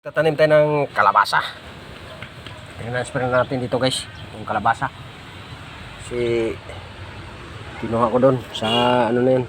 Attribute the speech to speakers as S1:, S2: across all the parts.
S1: Tatanim tayo ng kalabasa. Transfer natin dito guys, yung kalabasa. Kasi kinuha ko doon sa ano na yun,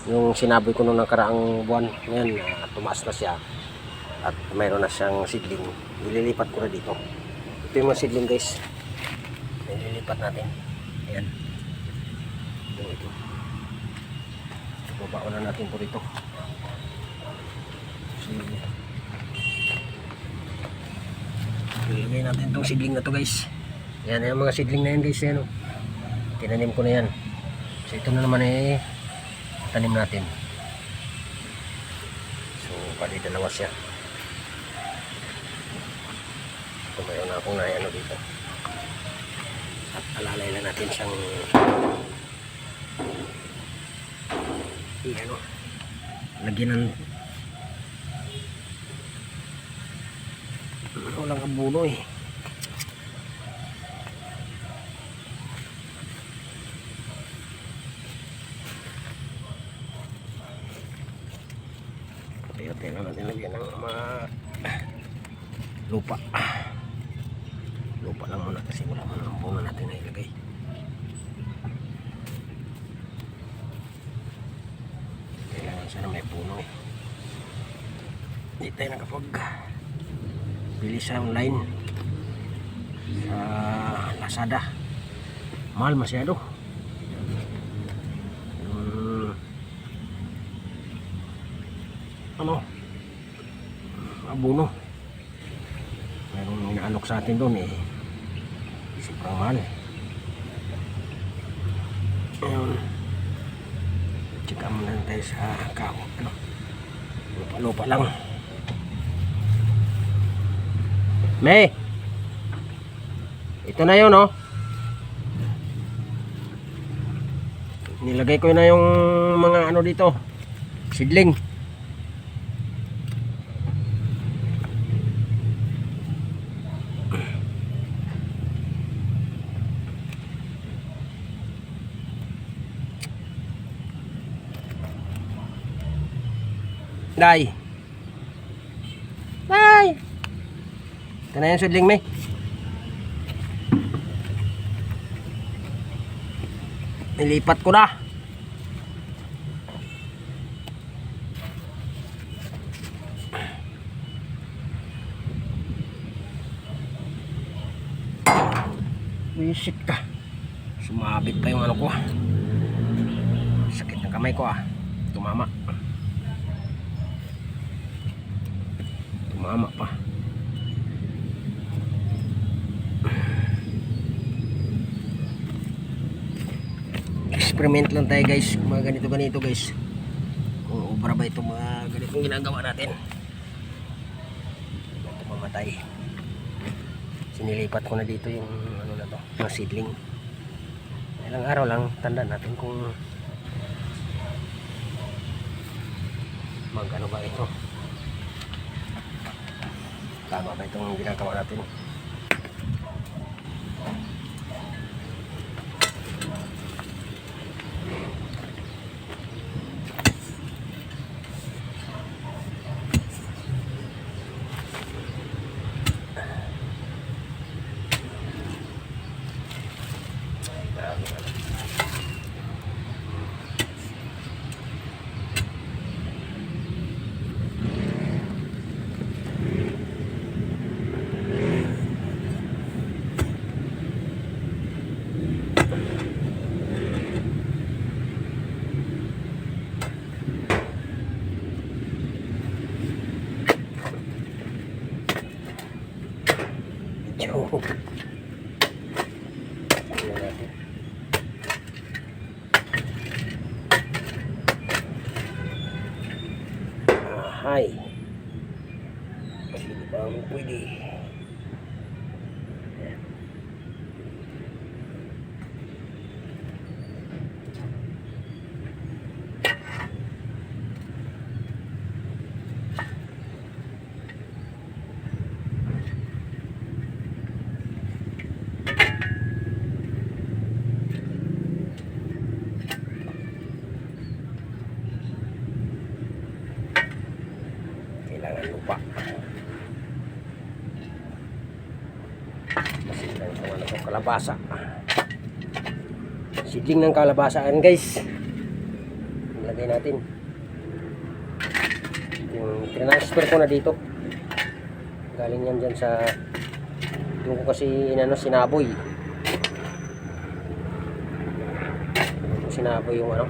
S1: yung sinabi ko nung nakaraang buwan. Ngayon, tumaas na siya. At mayroon na siyang seedling. Ililipat ko na dito. Ito yung mga seedling guys. Ililipat natin. Ayan. Ito. Babao na natin po dito. Ilagay natin itong seedling na to guys. Yan yung mga seedling na yan guys. Yan, oh. Tinanim ko na yan. So ito na naman tanim natin. So pali dalawa siya. So mayroon na akong ano dito. At alalay lang natin siyang lagyan ng walang abuno eh. Kaya tingnan natin lagyan ng mga lupa lang muna kasi wala man ang abuno natin na ilagay. Kailangan sana may puno eh. Hindi tayo nakapag bili sa online sa Lazada, mahal masyado. Abono mayroong inaalok sa atin doon eh, sobrang mahal. Ayun, tsaka muna tayo sa kao, lupa lang. May ito na yun, oh. Nilagay ko na yung mga ano dito, seedling. Day. Ito na yung seedling, May. Nilipat ko na. Wisit ka. Sumabit pa yung ano ko. Sakit ng kamay ko ah. Tumama pa. Experiment lang tayo guys, mga ganito guys. Kung obra ba ito mga ganitong ginagawa natin. Ito mamatay. Sinilipat ko na dito yung ano na to, mga seedling. Ilang araw lang, tandaan natin kung magkano ba ito. Tama ba itong ginagawa natin? Ay, hindi pa ako pwede. Kailangan lupa. Kung ano to, kalabasa. Seedling ng kalabasa yan guys. Ilagay natin. Yung transfer ko na dito. Galing yan dyan sa doon ko kasi sinaboy. Sinaboy yung ano.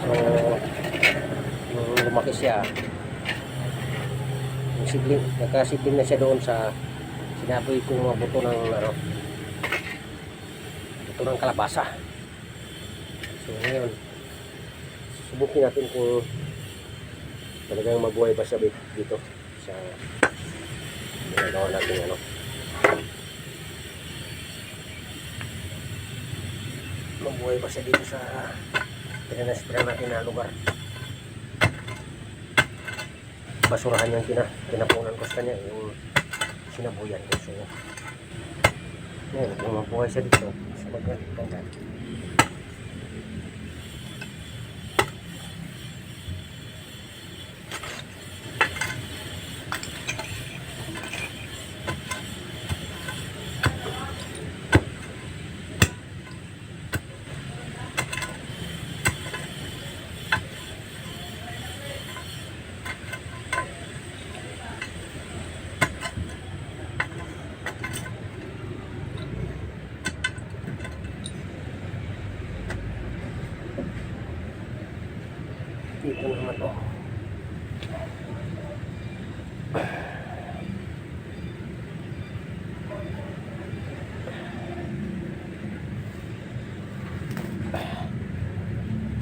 S1: So nung lumaki siya, yung seedling, nagka-seedling na siya doon sa sinaboy kong mga buto ng ano, buto ng kalabasa. So ngayon subukin natin kung talagang mabuhay ba siya dito sa ginagawa natin ano. Mabuhay ba siya dito sa pinanaspira natin na lugar. Basurahan yung tinapunan ko sa kanya yung sinabuyan ko. So yan, kung mabuhay siya dito sa maganda. Dito naman oh.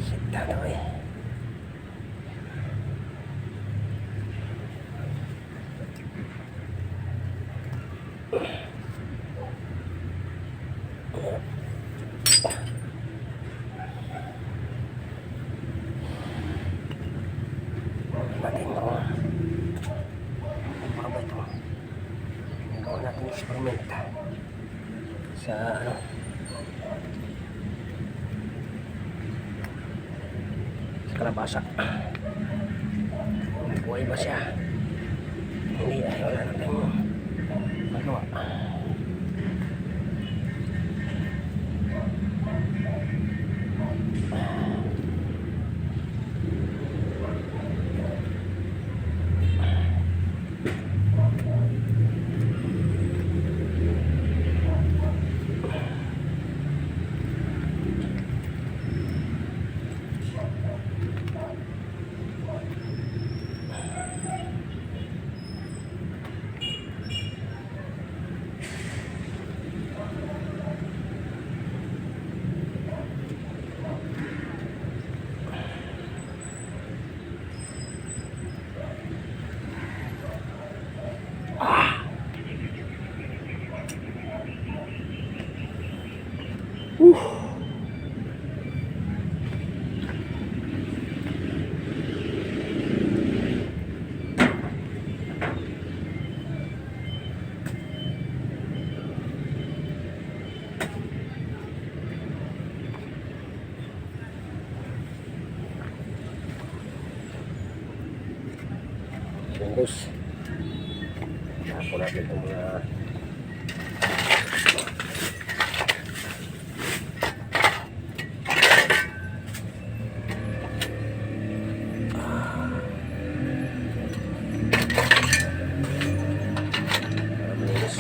S1: Sita daw eh. Natin ito. Ano ba ito? Gawin natin experiment sa ano. Sa kalabasa. Buhay ba siya? Hindi ay wala natin magawa. Yan guys. Tapo natin itong mga malinis.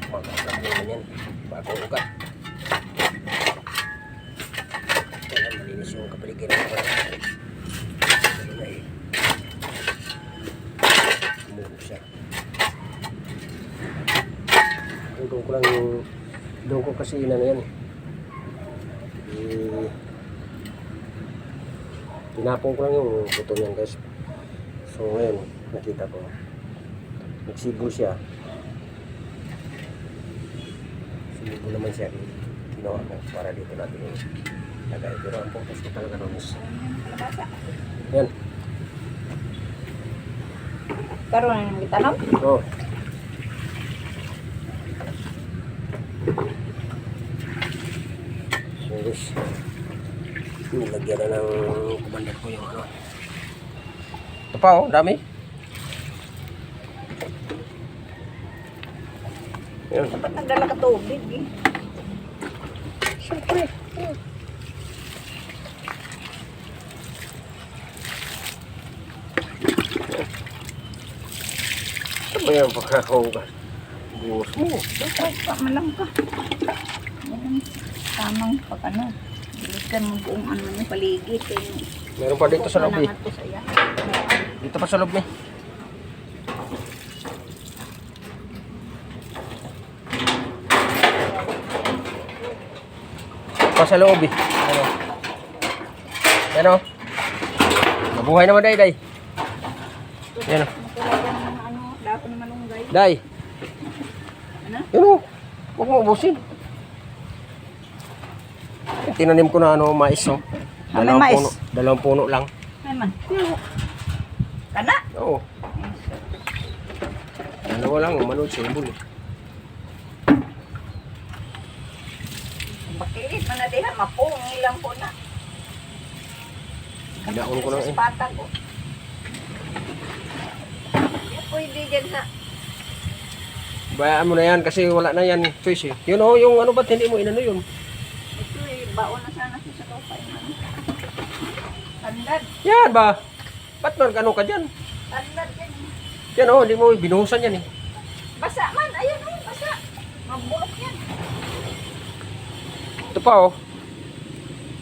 S1: Magkakak naman yan. Bagong ugat. Kaya malinis yung kapaligiran ko. Doon ko lang yung doon ko kasi ina na yan tinapon ko lang yung buto niyan guys. So ngayon nakita ko nagsibo siya, sibo naman siya, ginawa ko para dito natin yung lagay, pero ang focus ko talaga nun is yan.
S2: Karoon na ng gitanong?
S1: Oh. So guys. Nilagyan na ng commander ko yung ano. Ito pa oh, dami. Yan.
S2: Dapat nagdala ka tubig eh.
S1: Siyempre. Ito ba yung pagkakahugas? Buhos mo.
S2: Pamalang ka. Yan. Tamang pag ano. Bilisan mo buong ano niya paligid.
S1: Meron pa dito sa loob eh.
S2: Salamat po sa iya.
S1: Dito pa sa loob eh. Pa sa loob eh. Ano? Ano? Mabuhay naman day day. Yan o.
S2: Matulaga ng mga ano. Dapat na malunggay.
S1: Day.
S2: Ano?
S1: Yan o. Huwag mo ubusin. Tinanim ko na ano, mais o.
S2: Ah, may mais?
S1: Dalawang puno lang.
S2: Ay man. Kana?
S1: Oo. Dalawa lang, manood sa ibon eh.
S2: Bakilit man na diha. Mapong ilang po na.
S1: Daon ko lang eh.
S2: Patag ko. Pwede dyan na.
S1: Bayaan mo na yan kasi wala na yan choice eh. Yun o, yung ano ba't hindi mo inano yun?
S2: Ito eh. Baon na sana siya sa lupay. Tandad.
S1: Yan ba? Ba't ano ka dyan?
S2: Tandad yan.
S1: Yan o, hindi mo binuhusan yan eh.
S2: Basa man. Ayan o. Basa. Mabulok yan.
S1: Ito pa oh.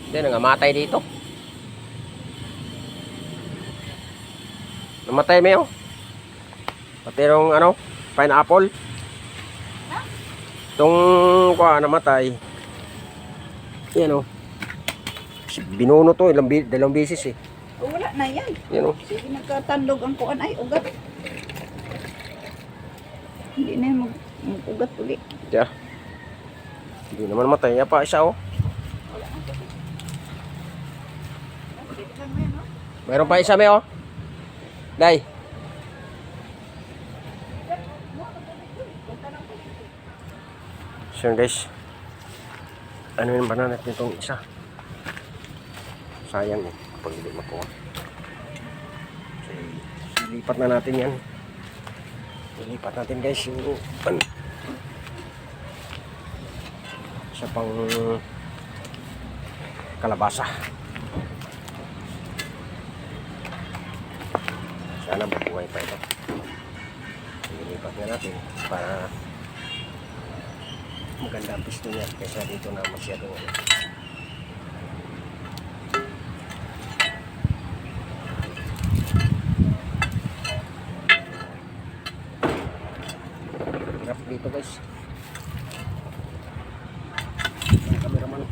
S1: Hindi, nangamatay dito. Namatay may oh. Pati yung ano, pineapple. Itong namatay. Yan oh. Binuno to, dalawang beses eh.
S2: O, wala na yan.
S1: Yan oh.
S2: Sige, nagkatandog ang kuan ay ugat. Hindi na yan mag-ugat ulit.
S1: Diya. Hindi naman namatay. Yan pa isa oh. Mayroon pa isa may oh. Day. So guys, ano yung banana nitong isa? Sayang eh, pag hindi makuha. So, ilipat na natin yan. Ilipat natin guys yung isa pang kalabasa. Sana mabuhay pa ito. Ilipat na natin para maganda ang pisto niya kaysa dito na masyadong hirap dito guys. Ang cameraman.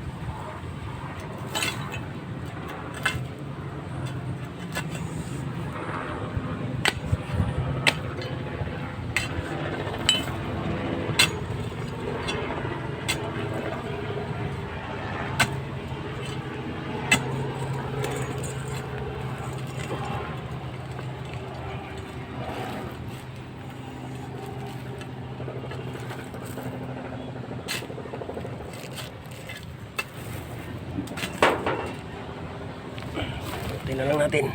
S1: Tingnan lang natin.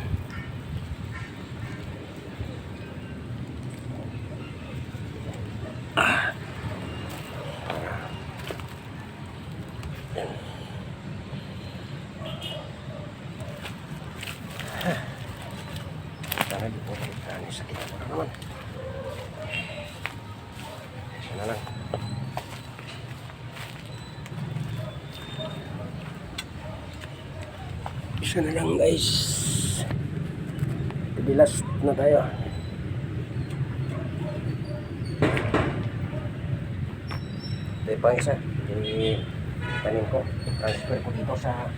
S1: Yan. Sana di po kita ni sakit mo naman. Sana lang. Isa na lang guys. Bilas na tayo. Ito yung pang isa. Tanim ko. Transfer ko dito sa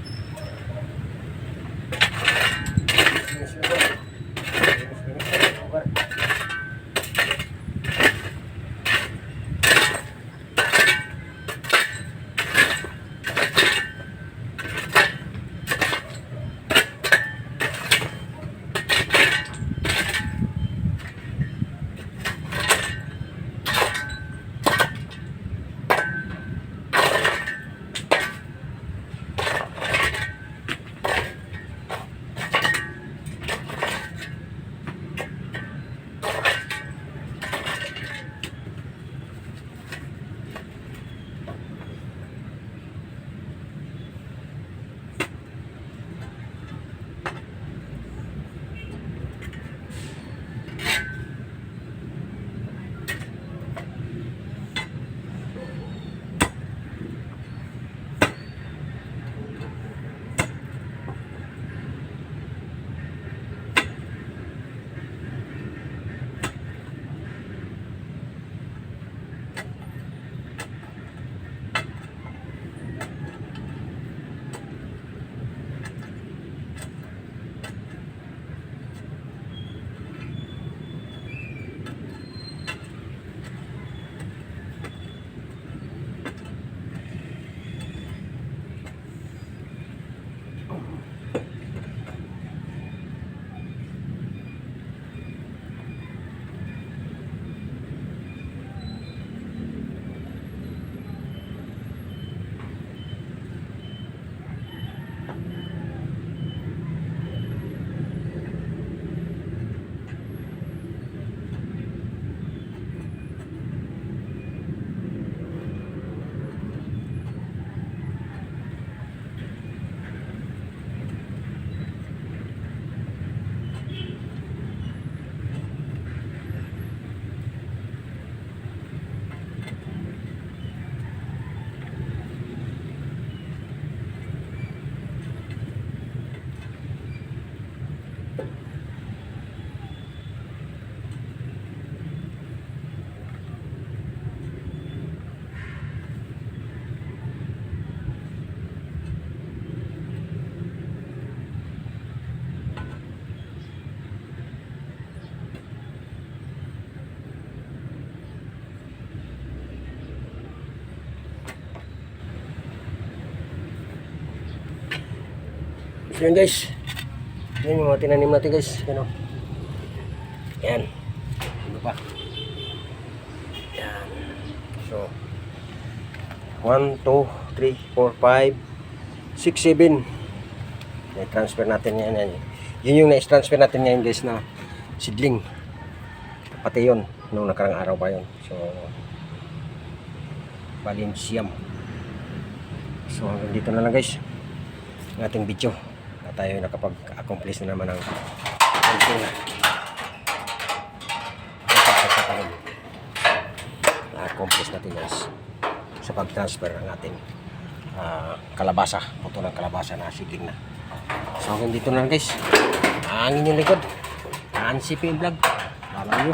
S1: So yun guys. Yan yung mga tinanim natin guys. Yan o. Yan. Ano pa? Yan. So 1, 2, 3, 4, 5, 6, 7. Na-transfer natin yan. Yun yung na-transfer natin ngayon guys na seedling. Pati yun. Nung nakarang araw pa yun. So Valenciam. So hanggang dito na lang guys ang ating video. At tayo nakapag-accomplish na naman ng konting na-accomplish natin guys sa pag-transfer ng ating kalabasa, puto ng kalabasa na sigling na. So hanggang dito na lang guys ang inyong likod, ang CP Vlog. Lalayo.